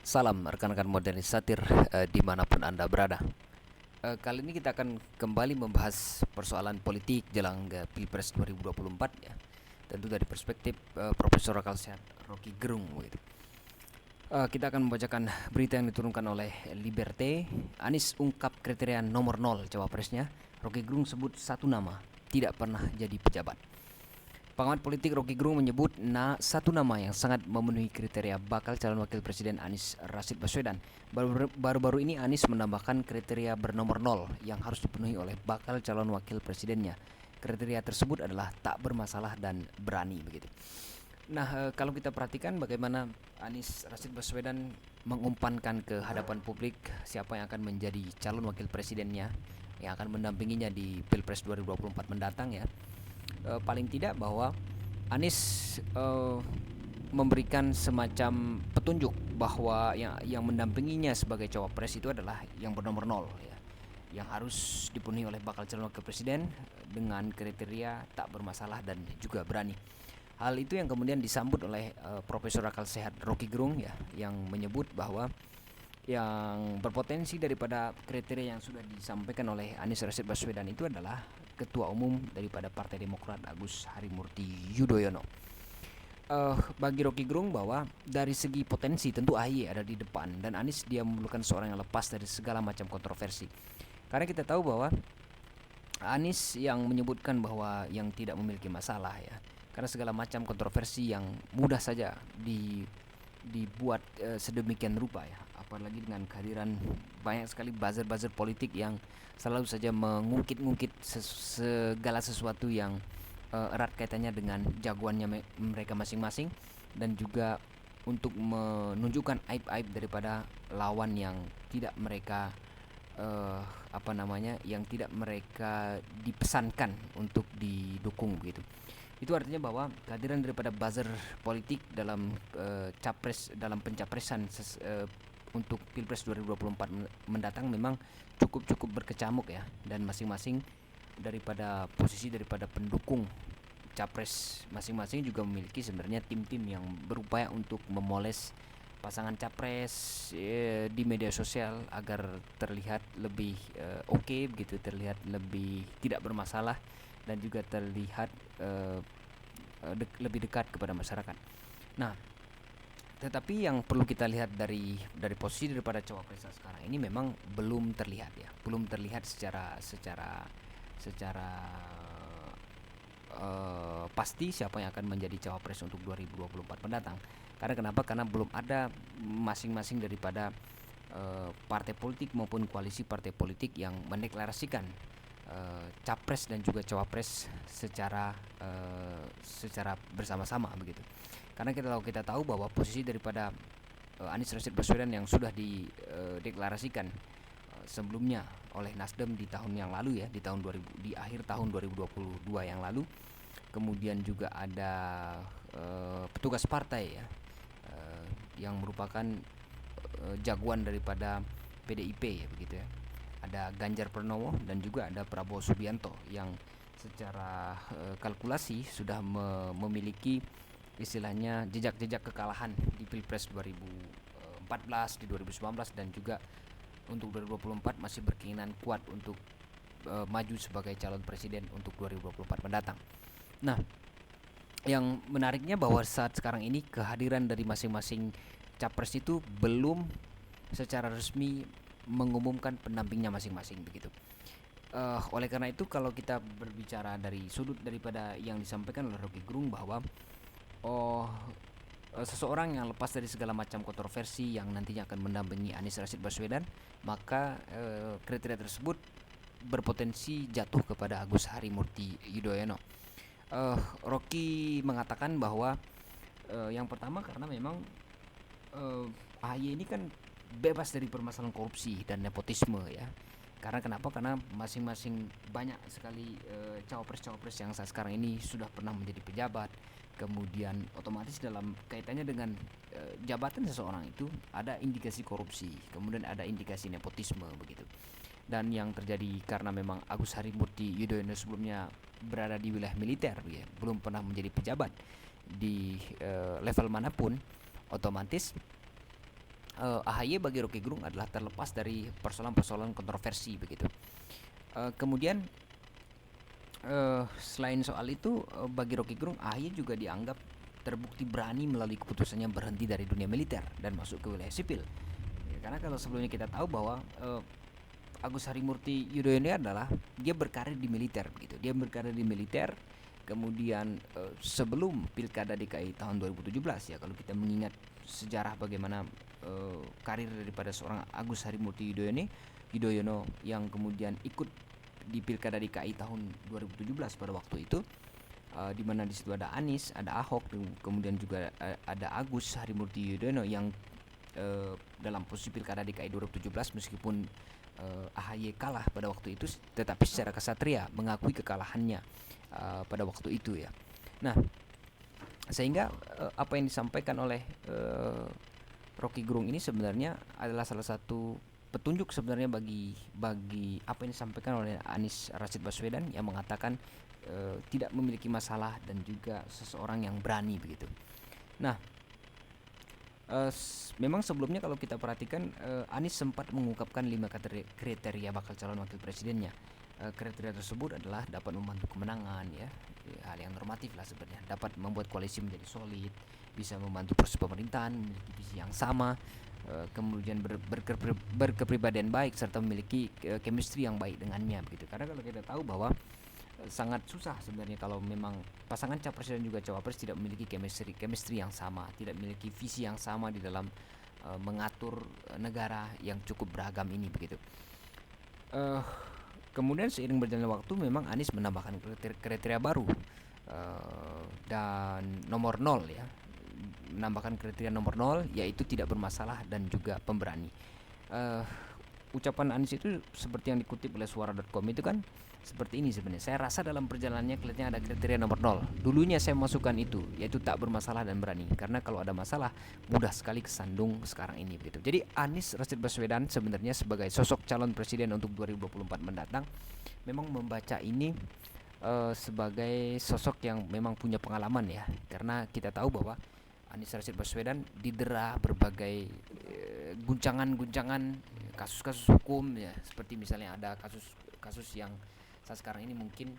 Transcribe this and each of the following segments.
Salam rekan-rekan modernis satir dimanapun Anda berada. Kali ini kita akan kembali membahas persoalan politik jelang Pilpres 2024 ya. Tentu dari perspektif Profesor Akal Sehat Rocky Gerung gitu. Kita akan membacakan berita yang diturunkan oleh Liberté. Anies ungkap kriteria nomor 0 cawapresnya. Rocky Gerung sebut satu nama, tidak pernah jadi pejabat. Pengamat politik Rocky Gerung menyebut satu nama yang sangat memenuhi kriteria bakal calon wakil presiden Anies Rashid Baswedan. Baru-baru ini Anies menambahkan kriteria bernomor 0 yang harus dipenuhi oleh bakal calon wakil presidennya. Kriteria tersebut adalah tak bermasalah dan berani begitu. Nah, kalau kita perhatikan bagaimana Anies Rashid Baswedan mengumpankan ke hadapan publik siapa yang akan menjadi calon wakil presidennya yang akan mendampinginya di Pilpres 2024 mendatang ya. Paling tidak bahwa Anies memberikan semacam petunjuk bahwa yang mendampinginya sebagai cawapres itu adalah yang bernomor 0 ya, yang harus dipenuhi oleh bakal calon wakil presiden dengan kriteria tak bermasalah dan juga berani. Hal itu yang kemudian disambut oleh Profesor Akal Sehat Rocky Gerung ya, yang menyebut bahwa yang berpotensi daripada kriteria yang sudah disampaikan oleh Anies Rashid Baswedan itu adalah Ketua Umum daripada Partai Demokrat Agus Harimurti Yudhoyono. Bagi Rocky Gerung bahwa dari segi potensi tentu AHY ada di depan dan Anies dia memerlukan seorang yang lepas dari segala macam kontroversi. Karena kita tahu bahwa Anies yang menyebutkan bahwa yang tidak memiliki masalah ya, karena segala macam kontroversi yang mudah saja dibuat sedemikian rupa ya, apalagi dengan kehadiran banyak sekali buzzer-buzzer politik yang selalu saja mengungkit-ungkit segala sesuatu yang erat kaitannya dengan jagoannya mereka masing-masing, dan juga untuk menunjukkan aib-aib daripada lawan yang tidak mereka yang tidak mereka dipesankan untuk didukung gitu. Itu artinya bahwa kehadiran daripada buzzer politik dalam dalam pencapresan untuk Pilpres 2024 mendatang memang cukup berkecamuk ya, dan masing-masing daripada posisi daripada pendukung capres masing-masing juga memiliki sebenarnya tim-tim yang berupaya untuk memoles pasangan capres di media sosial agar terlihat lebih oke begitu, terlihat lebih tidak bermasalah dan juga terlihat lebih dekat kepada masyarakat. Nah, tetapi yang perlu kita lihat dari posisi daripada cawapres sekarang ini memang belum terlihat ya, belum terlihat secara pasti siapa yang akan menjadi cawapres untuk 2024 mendatang. Karena kenapa? Karena belum ada masing-masing daripada partai politik maupun koalisi partai politik yang mendeklarasikan capres dan juga cawapres secara bersama-sama begitu. Karena kita tahu bahwa posisi daripada Anies Rashid Baswedan yang sudah dideklarasikan sebelumnya oleh Nasdem di tahun yang lalu ya, di akhir tahun 2022 yang lalu. Kemudian juga ada petugas partai ya, yang merupakan jagoan daripada PDIP ya begitu ya. Ada Ganjar Pranowo dan juga ada Prabowo Subianto yang secara kalkulasi sudah memiliki istilahnya jejak-jejak kekalahan di Pilpres 2014, di 2019, dan juga untuk 2024 masih berkeinginan kuat untuk maju sebagai calon presiden untuk 2024 mendatang. Nah, yang menariknya bahwa saat sekarang ini kehadiran dari masing-masing capres itu belum secara resmi mengumumkan pendampingnya masing-masing begitu. Oleh karena itu kalau kita berbicara dari sudut daripada yang disampaikan oleh Rocky Gerung bahwa seseorang yang lepas dari segala macam kontroversi yang nantinya akan mendampingi Anies Rashid Baswedan, maka kriteria tersebut berpotensi jatuh kepada Agus Harimurti Yudhoyono. Rocky mengatakan bahwa yang pertama karena memang AHY ini kan bebas dari permasalahan korupsi dan nepotisme ya. Karena kenapa? Karena masing-masing banyak sekali cawapres-cawapres yang saat sekarang ini sudah pernah menjadi pejabat. Kemudian otomatis dalam kaitannya dengan jabatan seseorang itu ada indikasi korupsi, kemudian ada indikasi nepotisme begitu. Dan yang terjadi karena memang Agus Harimurti Yudhoyono sebelumnya berada di wilayah militer ya, belum pernah menjadi pejabat di level manapun, otomatis AHY bagi Rocky Gerung adalah terlepas dari persoalan-persoalan kontroversi begitu. Kemudian selain soal itu, bagi Rocky Gerung AHY juga dianggap terbukti berani melalui keputusannya berhenti dari dunia militer dan masuk ke wilayah sipil. Ya, karena kalau sebelumnya kita tahu bahwa Agus Harimurti Yudhoyono adalah dia berkarir di militer begitu. Dia berkarir di militer. Kemudian sebelum Pilkada DKI tahun 2017 ya, kalau kita mengingat sejarah bagaimana karir daripada seorang Agus Harimurti Yudhoyono yang kemudian ikut di Pilkada DKI tahun 2017 pada waktu itu, di mana di situ ada Anies, ada Ahok, kemudian juga ada Agus Harimurti Yudhoyono yang dalam posisi Pilkada DKI 2017 meskipun AHY kalah pada waktu itu, tetapi secara kesatria mengakui kekalahannya pada waktu itu ya. Nah, sehingga apa yang disampaikan oleh Rocky Gerung ini sebenarnya adalah salah satu petunjuk sebenarnya bagi apa yang disampaikan oleh Anies Rashid Baswedan yang mengatakan tidak memiliki masalah dan juga seseorang yang berani begitu. Nah, memang sebelumnya kalau kita perhatikan, Anies sempat mengungkapkan 5 kriteria bakal calon wakil presidennya. Kriteria tersebut adalah dapat membantu kemenangan ya, hal yang normatif lah sebenarnya, dapat membuat koalisi menjadi solid, bisa membantu proses pemerintahan, memiliki visi yang sama, kemudian berkepribadian baik serta memiliki chemistry yang baik dengannya begitu. Karena kalau kita tahu bahwa sangat susah sebenarnya kalau memang pasangan capres dan juga cawapres tidak memiliki chemistry yang sama, tidak memiliki visi yang sama di dalam mengatur negara yang cukup beragam ini begitu. Kemudian seiring berjalannya waktu memang Anies menambahkan kriteria baru dan nomor 0 ya, menambahkan kriteria nomor 0 yaitu tidak bermasalah dan juga pemberani. Ucapan Anies itu seperti yang dikutip oleh suara.com itu kan seperti ini sebenarnya. Saya rasa dalam perjalanannya kelihatannya ada kriteria nomor 0. Dulunya saya masukkan itu, yaitu tak bermasalah dan berani. Karena kalau ada masalah mudah sekali kesandung sekarang ini begitu. Jadi Anies Rashid Baswedan sebenarnya sebagai sosok calon presiden untuk 2024 mendatang memang membaca ini sebagai sosok yang memang punya pengalaman ya. Karena kita tahu bahwa Anies Rashid Baswedan didera berbagai guncangan-guncangan, kasus-kasus hukum ya, seperti misalnya ada kasus yang saat sekarang ini mungkin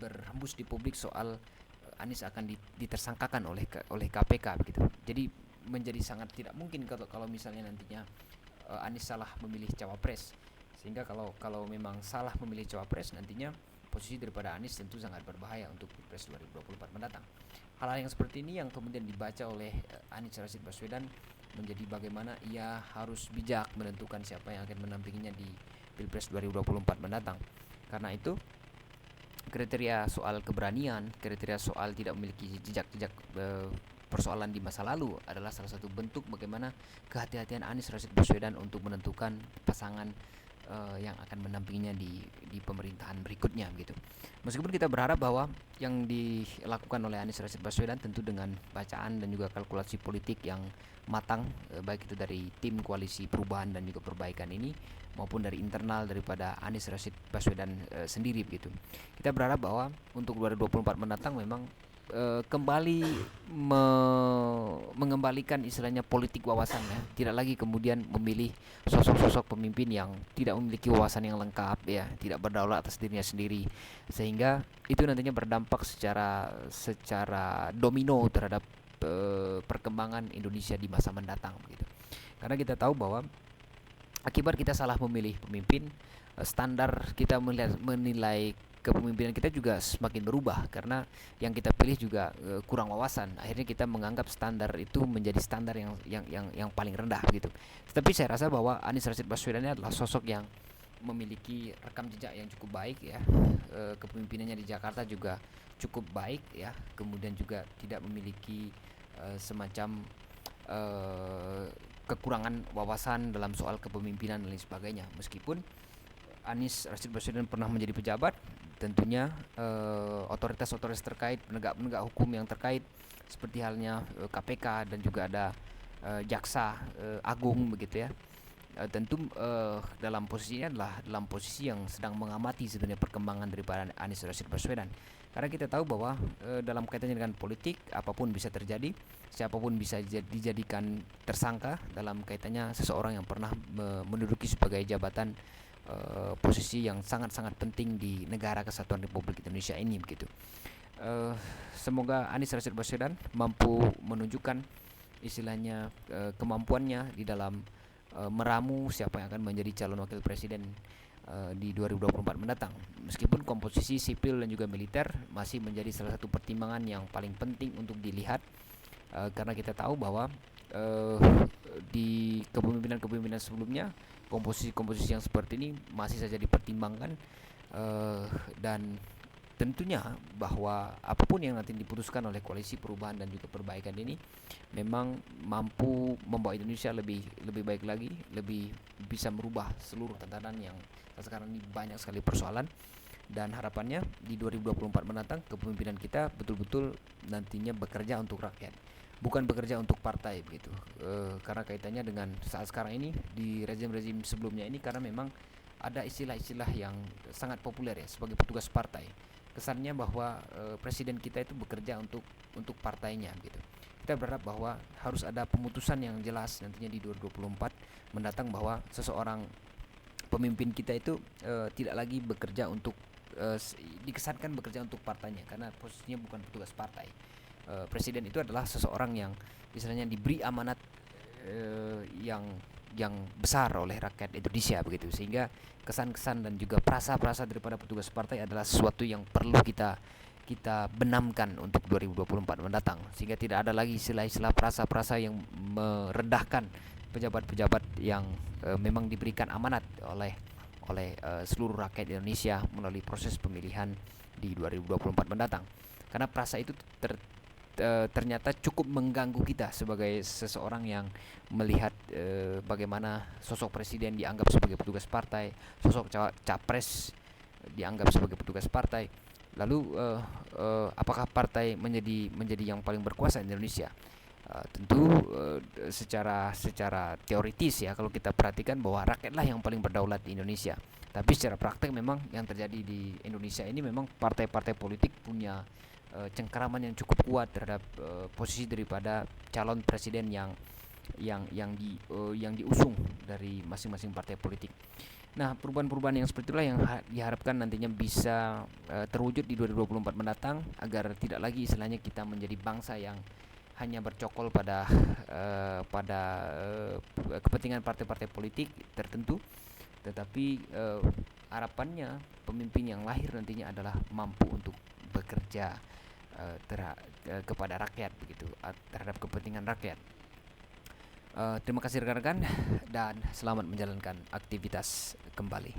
berhembus di publik soal Anies akan ditersangkakan oleh KPK begitu. Jadi menjadi sangat tidak mungkin kalau misalnya nantinya Anies salah memilih cawapres, sehingga kalau memang salah memilih cawapres nantinya posisi daripada Anies tentu sangat berbahaya untuk Pilpres 2024 mendatang. Hal-hal yang seperti ini yang kemudian dibaca oleh Anies Rashid Baswedan menjadi bagaimana ia harus bijak menentukan siapa yang akan menampinginya di Pilpres 2024 mendatang. Karena itu kriteria soal keberanian, kriteria soal tidak memiliki jejak-jejak persoalan di masa lalu adalah salah satu bentuk bagaimana kehati-hatian Anies Rashid Baswedan untuk menentukan pasangan yang akan mendampinginya di pemerintahan berikutnya gitu. Meskipun kita berharap bahwa yang dilakukan oleh Anies Rashid Baswedan tentu dengan bacaan dan juga kalkulasi politik yang matang, baik itu dari tim koalisi perubahan dan juga perbaikan ini maupun dari internal daripada Anies Rashid Baswedan sendiri begitu. Kita berharap bahwa untuk 2024 mendatang memang kembali mengembalikan istilahnya politik wawasan ya, tidak lagi kemudian memilih sosok-sosok pemimpin yang tidak memiliki wawasan yang lengkap ya, tidak berdaulat atas dirinya sendiri, sehingga itu nantinya berdampak secara domino terhadap perkembangan Indonesia di masa mendatang begitu. Karena kita tahu bahwa akibat kita salah memilih pemimpin, standar kita menilai kepemimpinan kita juga semakin berubah karena yang kita pilih juga kurang wawasan. Akhirnya kita menganggap standar itu menjadi standar yang paling rendah gitu. Tapi saya rasa bahwa Anies Rashid Baswedan adalah sosok yang memiliki rekam jejak yang cukup baik ya. Kepemimpinannya di Jakarta juga cukup baik ya. Kemudian juga tidak memiliki semacam kekurangan wawasan dalam soal kepemimpinan dan lain sebagainya. Meskipun Anies Rashid Baswedan pernah menjadi pejabat, tentunya otoritas-otoritas terkait, penegak hukum yang terkait seperti halnya KPK dan juga ada jaksa agung begitu ya. Tentu dalam posisinya adalah dalam posisi yang sedang mengamati sebenarnya perkembangan daripada Anies Rashid Baswedan. Karena kita tahu bahwa dalam kaitannya dengan politik apapun bisa terjadi, siapapun bisa dijadikan tersangka dalam kaitannya seseorang yang pernah menduduki sebagai jabatan posisi yang sangat-sangat penting di negara kesatuan Republik Indonesia ini begitu. Uh, Semoga Anies Rashid Baswedan mampu menunjukkan istilahnya kemampuannya di dalam meramu siapa yang akan menjadi calon wakil presiden di 2024 mendatang. Meskipun komposisi sipil dan juga militer masih menjadi salah satu pertimbangan yang paling penting untuk dilihat, karena kita tahu bahwa di kepemimpinan-kepemimpinan sebelumnya komposisi-komposisi yang seperti ini masih saja dipertimbangkan, dan tentunya bahwa apapun yang nanti diputuskan oleh koalisi perubahan dan juga perbaikan ini memang mampu membawa Indonesia lebih lebih baik lagi, lebih bisa merubah seluruh tatanan yang sekarang ini banyak sekali persoalan. Dan harapannya di 2024 mendatang kepemimpinan kita betul-betul nantinya bekerja untuk rakyat, bukan bekerja untuk partai begitu. Karena kaitannya dengan saat sekarang ini di rezim-rezim sebelumnya ini, karena memang ada istilah-istilah yang sangat populer ya sebagai petugas partai. Kesannya bahwa presiden kita itu bekerja untuk partainya gitu. Kita berharap bahwa harus ada pemutusan yang jelas nantinya di 2024 mendatang, bahwa seseorang pemimpin kita itu tidak lagi bekerja untuk dikesankan bekerja untuk partainya, karena posisinya bukan petugas partai. Presiden itu adalah seseorang yang istilahnya diberi amanat yang besar oleh rakyat Indonesia begitu, sehingga kesan-kesan dan juga prasa-prasa daripada petugas partai adalah sesuatu yang perlu kita benamkan untuk 2024 mendatang, sehingga tidak ada lagi istilah-istilah prasa-prasa yang merendahkan pejabat-pejabat yang memang diberikan amanat oleh seluruh rakyat Indonesia melalui proses pemilihan di 2024 mendatang. Karena prasa itu ternyata cukup mengganggu kita sebagai seseorang yang melihat bagaimana sosok presiden dianggap sebagai petugas partai, sosok capres dianggap sebagai petugas partai. Lalu apakah partai menjadi yang paling berkuasa di Indonesia? Tentu secara teoritis ya, kalau kita perhatikan bahwa rakyatlah yang paling berdaulat di Indonesia. Tapi secara praktek memang yang terjadi di Indonesia ini memang partai-partai politik punya cengkeraman yang cukup kuat terhadap posisi daripada calon presiden yang diusung dari masing-masing partai politik. Nah, perubahan-perubahan yang seperti itulah yang diharapkan nantinya bisa terwujud di 2024 mendatang, agar tidak lagi istilahnya kita menjadi bangsa yang hanya bercokol pada kepentingan partai-partai politik tertentu, tetapi harapannya pemimpin yang lahir nantinya adalah mampu untuk bekerja kepada rakyat begitu, terhadap kepentingan rakyat. Terima kasih rekan-rekan dan selamat menjalankan aktivitas kembali.